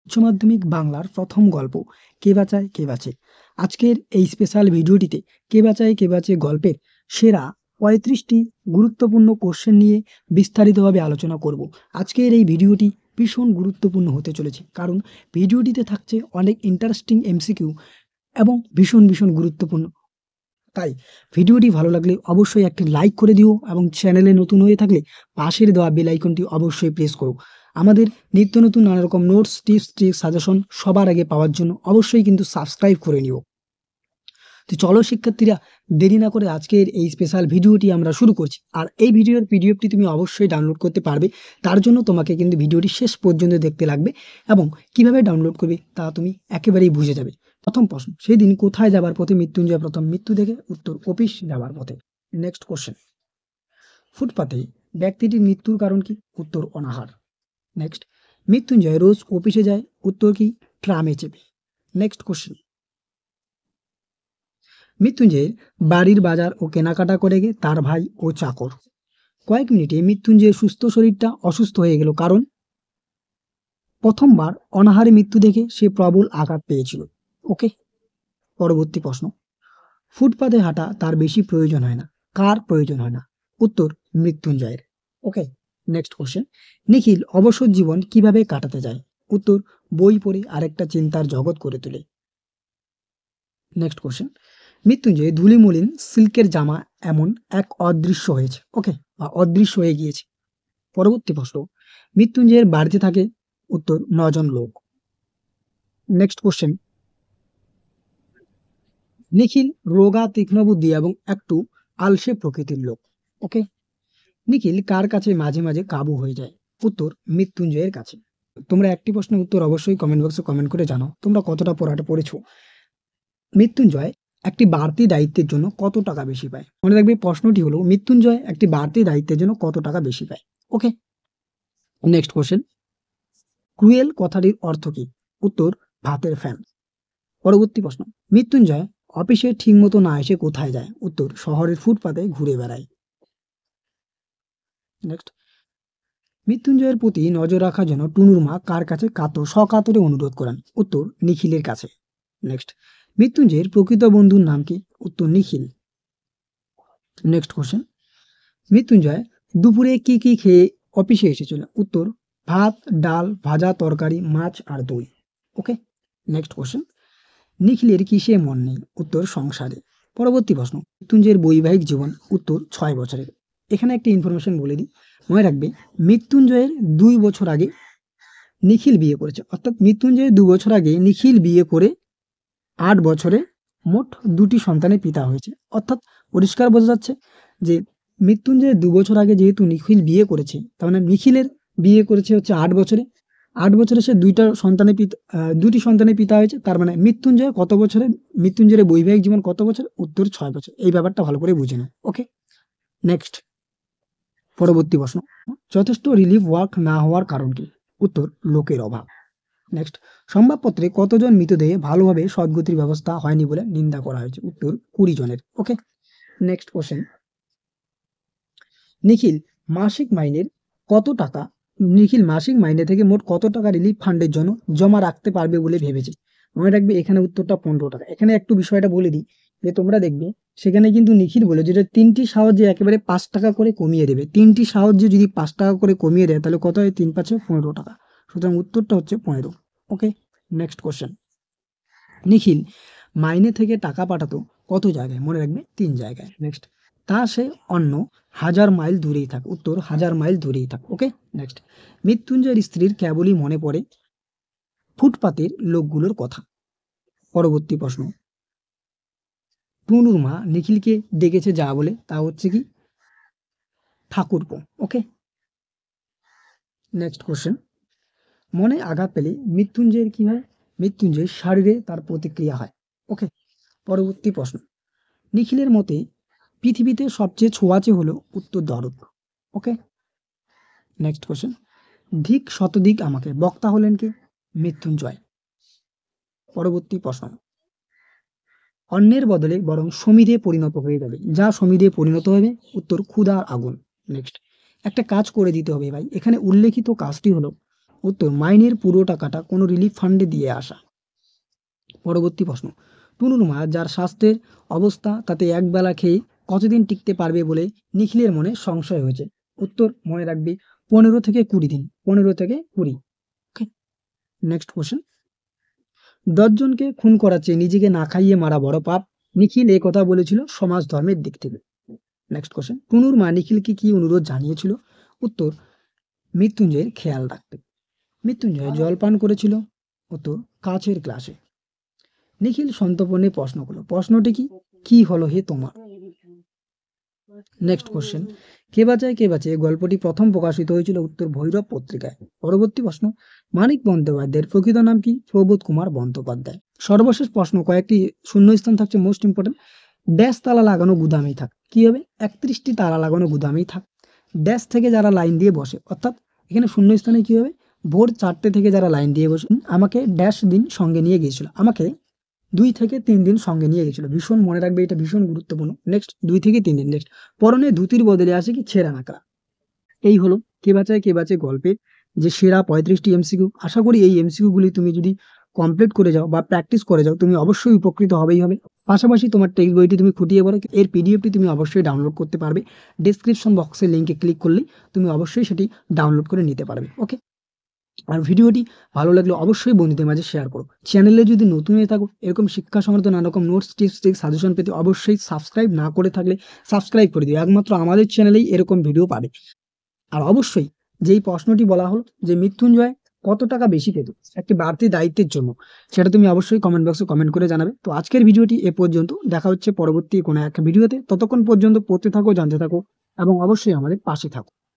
উচ্চ মাধ্যমিক বাংলার প্রথম গল্প কে বাঁচায় কে বাঁচে। আজকের এই স্পেশাল ভিডিওটিতে কে বাঁচায় কে বাঁচে গল্পের সেরা ৩৫টি গুরুত্বপূর্ণ কোশ্চেন নিয়ে বিস্তারিতভাবে আলোচনা করব। আজকের এই ভিডিওটি ভীষণ গুরুত্বপূর্ণ হতে চলেছে, কারণ ভিডিওটিতে থাকছে অনেক ইন্টারেস্টিং এমসিকিউ এবং ভীষণ গুরুত্বপূর্ণ। তাই ভিডিওটি ভালো লাগলে অবশ্যই একটি লাইক করে দিও এবং চ্যানেলে নতুন হয়ে থাকলে পাশের দেওয়া বেল আইকনটি অবশ্যই প্রেস করো। আমাদের নিত্য নতুন নানা রকম নোটস, টিপস, ট্রিক্স, সাজেশন সবার আগে পাওয়ার জন্য অবশ্যই কিন্তু সাবস্ক্রাইব করে নিও। তো চলো শিক্ষার্থীরা, দেরি না করে আজকের এই স্পেশাল ভিডিওটি আমরা শুরু করছি। আর এই ভিডিওর পিডিএফটি তুমি অবশ্যই ডাউনলোড করতে পারবে। তার জন্য তোমাকে কিন্তু ভিডিওটি শেষ পর্যন্ত দেখতে লাগবে এবং কিভাবে ডাউনলোড করবে তা তুমি একেবারেই বুঝে যাবে। প্রথম প্রশ্ন, সেই দিন কোথায় যাবার পথে মৃত্যুঞ্জয় প্রথম মৃত্যু দেখে? উত্তর, অফিস যাবার পথে। নেক্সট কোশ্চেন, ফুটপাতে ব্যক্তিটির মৃত্যুর কারণ কি? উত্তর, অনাহার। নেক্সট, মৃত্যুঞ্জয় রোজ অফিসে যায়। উত্তর কি? ট্রামে চেপে। নেক্সট কোশ্চেন, মৃত্যুঞ্জয়ের বাড়ির বাজার ও কেনাকাটা করে গে তার ভাই ও চাকর। কয়েক মিনিটে মৃত্যুঞ্জয়ের সুস্থ শরীরটা অসুস্থ হয়ে গেল, কারণ প্রথমবার অনাহারে মৃত্যু দেখে সে প্রবল আঘাত পেয়েছিল। ওকে, পরবর্তী প্রশ্ন, ফুটপাতে হাঁটা তার বেশি প্রয়োজন হয় না। কার প্রয়োজন হয় না? উত্তর, মৃত্যুঞ্জয়ের। ওকে, নেক্সট কোশ্চেন, নিখিল অবসর জীবন কিভাবে কাটাতে যায়? উত্তর, বই পড়ে আরেকটা চিন্তার জগৎ করে তোলে। নেক্সট কোশ্চেন, মৃত্যুঞ্জয় ধুলিমলিন সিল্কের জামা এমন এক অদৃশ্য হয়েছে। ওকে, বা অদৃশ্য হয়ে গিয়েছে। পরবর্তী প্রশ্ন, মৃত্যুঞ্জয়ের বাড়িতে থাকে। উত্তর, 9 জন লোক। নেক্সট কোশ্চেন, নিখিল রোগা, তীক্ষ্ণ বুদ্ধি এবং একটু আলসে প্রকৃতির লোক। ওকে, নিখিল কার কাছে মাঝে মাঝে কাবু হয়ে যায়? উত্তর, মৃত্যুঞ্জয়ের কাছে। তোমরা একটি প্রশ্নের উত্তর অবশ্যই কমেন্ট বক্সে কমেন্ট করে জানাও তোমরা কতটা পড়াটা পড়েছো। মৃত্যুঞ্জয় একটি বাড়তি দায়িত্বের জন্য কত টাকা বেশি পায়? মনে রাখবে, প্রশ্নটি হলো মৃত্যুঞ্জয় একটি বাড়তি দায়িত্বের জন্য কত টাকা বেশি পায়। ওকে, নেক্সট কোশ্চেন, ক্রুয়েল কথাটির অর্থ কি? উত্তর, ভাতের ফ্যান। পরবর্তী প্রশ্ন, মৃত্যুঞ্জয় অফিসে ঠিকমতো না এসে কোথায় যায়? উত্তর, শহরের ফুটপাতে ঘুরে বেড়ায়। নেক্সট, মৃত্যুঞ্জয়ের প্রতি নজর রাখার জন্য টুনুর মা কার কাছে সকাতরে অনুরোধ করেন? উত্তর, নিখিলের কাছে। নেক্সট, মৃত্যুঞ্জয়ের প্রকৃত বন্ধুর নাম কি? উত্তর, নিখিল। নেক্সট কোশ্চেন, মৃত্যুঞ্জয় দুপুরে কি কি খেয়ে অফিসে এসেছিল? উত্তর, ভাত, ডাল, ভাজা, তরকারি, মাছ আর দই। ওকে, নেক্সট কোশ্চেন, নিখিলের কিসে মন নেই? উত্তর, সংসারে। পরবর্তী প্রশ্ন, মৃত্যুঞ্জয়ের বৈবাহিক জীবন? উত্তর, 6 বছরের। এখানে একটি ইনফরমেশন বলে দিই, মনে রাখবে, মৃত্যুঞ্জয়ের 2 বছর আগে নিখিল বিয়ে করেছে, অর্থাৎ মৃত্যুঞ্জয়ের 2 বছর আগে নিখিল বিয়ে করে 8 বছরে মোট 2টি সন্তানের পিতা হয়েছে। অর্থাৎ পরিষ্কার বোঝা যাচ্ছে যে মৃত্যুঞ্জয়ের 2 বছর আগে যেহেতু নিখিল বিয়ে করেছে, তার মানে নিখিলের বিয়ে করেছে হচ্ছে 8 বছরে। 8 বছরে সে 2টি সন্তানের পিতা হয়েছে। তার মানে মৃত্যুঞ্জয় কত বছরে, মৃত্যুঞ্জয়ের বৈবাহিক জীবন কত বছর? উত্তর, 6 বছর। এই ব্যাপারটা ভালো করে বুঝে নাও। ওকে, নেক্সট, পরবর্তী প্রশ্ন, যথেষ্ট রিলিফ ওয়ার্ক না হওয়ার কারণ কি? উত্তর, লোকের অভাব। নেক্সট, সংবাদপত্রে কতজন মৃতদেহে ভালোভাবে সদ্গতির ব্যবস্থা হয়নি বলে নিন্দা করা হয়েছে? উত্তর, 20 জনের। ওকে, নেক্সট কোশ্চেন, নিখিল মাসিক মাইনের কত টাকা নিখিল মাসিক মাইনে থেকে মোট কত টাকা রিলিফ ফান্ডের জন্য জমা রাখতে পারবে বলে ভেবেছে? মনে রাখবে, এখানে উত্তরটা 15 টাকা। এখানে একটু বিষয়টা বলে দিই, যে তোমরা দেখবে সেখানে কিন্তু নিখিল বলে যেটা 3টি সাহায্যে একেবারে 5 টাকা করে কমিয়ে দেবে। 3টি সাহায্যে যদি 5 টাকা করে কমিয়ে দেয় তাহলে কত হয়? 3 5 15 টাকা। সুতরাং উত্তরটা হচ্ছে 15। ওকে, নেক্সট কোশ্চেন, নিখিল মাইনে থেকে টাকা পাঠাতো কত জায়গায়? মনে রাখবে, 3 জায়গায়। নেক্সট, তা সে অন্য 1000 মাইল দূরেই থাক। উত্তর, 1000 মাইল দূরেই থাক। ওকে, নেক্সট, মৃত্যুঞ্জয়ের স্ত্রীর কেবলই মনে পড়ে ফুটপাতের লোকগুলোর কথা। পরবর্তী প্রশ্ন, টুনুর মা নিখিলকে ডেকেছে যা বলে, তা হচ্ছে কি? ঠাকুরপো। ওকে, নেক্সট কোশ্চেন, মনে আঘাত পেলে মৃত্যুঞ্জয়ের কি হয়? মৃত্যুঞ্জয়ের শরীরে তার প্রতিক্রিয়া হয়। ওকে, পরবর্তী প্রশ্ন, নিখিলের মতে পৃথিবীতে সবচেয়ে ছোঁয়াচে হলো? উত্তর, দরদ। ওকে, নেক্সট কোশ্চেন, ধিক শতধিক আমাকে, বক্তা হলেন কে? মৃত্যুঞ্জয়। পরবর্তী প্রশ্ন, অন্যের বদলে বরং সমিধে পরিণত হয়ে যাবে, যা সমিধে পরিণত হবে? উত্তর, ক্ষুধার আগুন। নেক্সট, একটা কাজ করে দিতে হবে ভাই। এখানে উল্লেখিত কাজটি হলো উত্তর মাইনের পুরো টাকাটা কোনো রিলিফ ফান্ডে দিয়ে আসা। পরবর্তী প্রশ্ন, টুনুর মা যার স্বাস্থ্যের অবস্থা তাতে একবেলা খেয়ে কতদিন টিকতে পারবে বলে নিখিলের মনে সংশয় হয়েছে? উত্তর মনে রাখবে 15 থেকে 20 দিন। 15 থেকে 20। ওকে, নেক্সট কোশ্চেন, 10 জনকে খুন করার চেয়ে নিজেকে না খাইয়ে মারা বড় পাপ। নিখিল এই কথা বলেছিল সমাজ ধর্মের দিক থেকে। নেক্সট কোশ্চেন, টুনুর মা নিখিলকে কি অনুরোধ জানিয়েছিল? উত্তর মৃত্যুঞ্জয়ের খেয়াল রাখতে। মৃত্যুঞ্জয় জল পান করেছিল। উত্তর কাছের গ্লাসে। নিখিল সন্তর্পণে প্রশ্ন করলো, প্রশ্নটি কি? কি হলো হে তোমার? নেক্সট কোশ্চেন, কে বাঁচায় কে বাঁচে গল্পটি প্রথম প্রকাশিত হয়েছিল? উত্তর ভৈরব পত্রিকায়। পরবর্তী প্রশ্ন, মানিক বন্দ্যোপাধ্যায়ের প্রকৃত নাম কি? প্রবোধ কুমার বন্দ্যোপাধ্যায়। সর্বশেষ প্রশ্ন, কয়েকটি শূন্যস্থান থাকছে, মোস্ট ইম্পর্টেন্ট। ড্যাশ তালা লাগানো গুদামেই থাক, কি হবে? 31টি তালা লাগানো গুদামেই থাক। ড্যাশ থেকে যারা লাইন দিয়ে বসে, অর্থাৎ এখানে শূন্যস্থানে কি হবে? ভোর 4টে থেকে যারা লাইন দিয়ে বসে, আমাকে ড্যাশ দিন সঙ্গে নিয়ে গিয়েছিল, আমাকে 2 থেকে 3 দিন সঙ্গে নিয়ে গেছিল। ভীষণ মনে রাখবে, এটা ভীষণ গুরুত্বপূর্ণ। নেক্সট, 2 থেকে 3 দিন। নেক্সট, পরনে ধুতির বদলে আসে কি? ছেঁড়া নাকড়া। এই হলো কে বাঁচায় কে বাঁচে গল্পের যে সেরা 35টি এমসিকিউ। আশা করি এই এমসিকিউ গুলি তুমি যদি কমপ্লিট করে যাও বা প্র্যাকটিস করে যাও, তুমি অবশ্যই উপকৃত হবেই হবে। পাশাপাশি তোমার টেক্সট বইটি তুমি খুঁটিয়ে পড়ো, এর পিডিএফটি তুমি অবশ্যই ডাউনলোড করতে পারবে। ডেসক্রিপশন বক্সের লিঙ্কে ক্লিক করলেই তুমি অবশ্যই সেটি ডাউনলোড করে নিতে পারবে। ওকে, আর ভিডিওটি ভালো লাগলে অবশ্যই বন্ধুদের মাঝে শেয়ার করো। চ্যানেলে যদি নতুন হয়ে থাকো, এরকম শিক্ষা সংক্রান্ত নানা রকম নোটস, টিপস, ট্রিক্স, সাজেশন পেতে অবশ্যই সাবস্ক্রাইব না করে থাকলে সাবস্ক্রাইব করে দিও। একমাত্র আমাদের চ্যানেলেই এরকম ভিডিও পাবে। আর অবশ্যই যেই প্রশ্নটি বলা হলো যে মৃত্যুঞ্জয় কত টাকা বেশি পেত একটি বাড়তি দায়িত্বের জন্য, সেটা তুমি অবশ্যই কমেন্ট বক্সে কমেন্ট করে জানাবে। তো আজকের ভিডিওটি এ পর্যন্ত, দেখা হচ্ছে পরবর্তী কোনো একটা ভিডিওতে। ততক্ষণ পর্যন্ত পড়তে থাকো, জানতে থাকো এবং অবশ্যই আমাদের পাশে থাকো।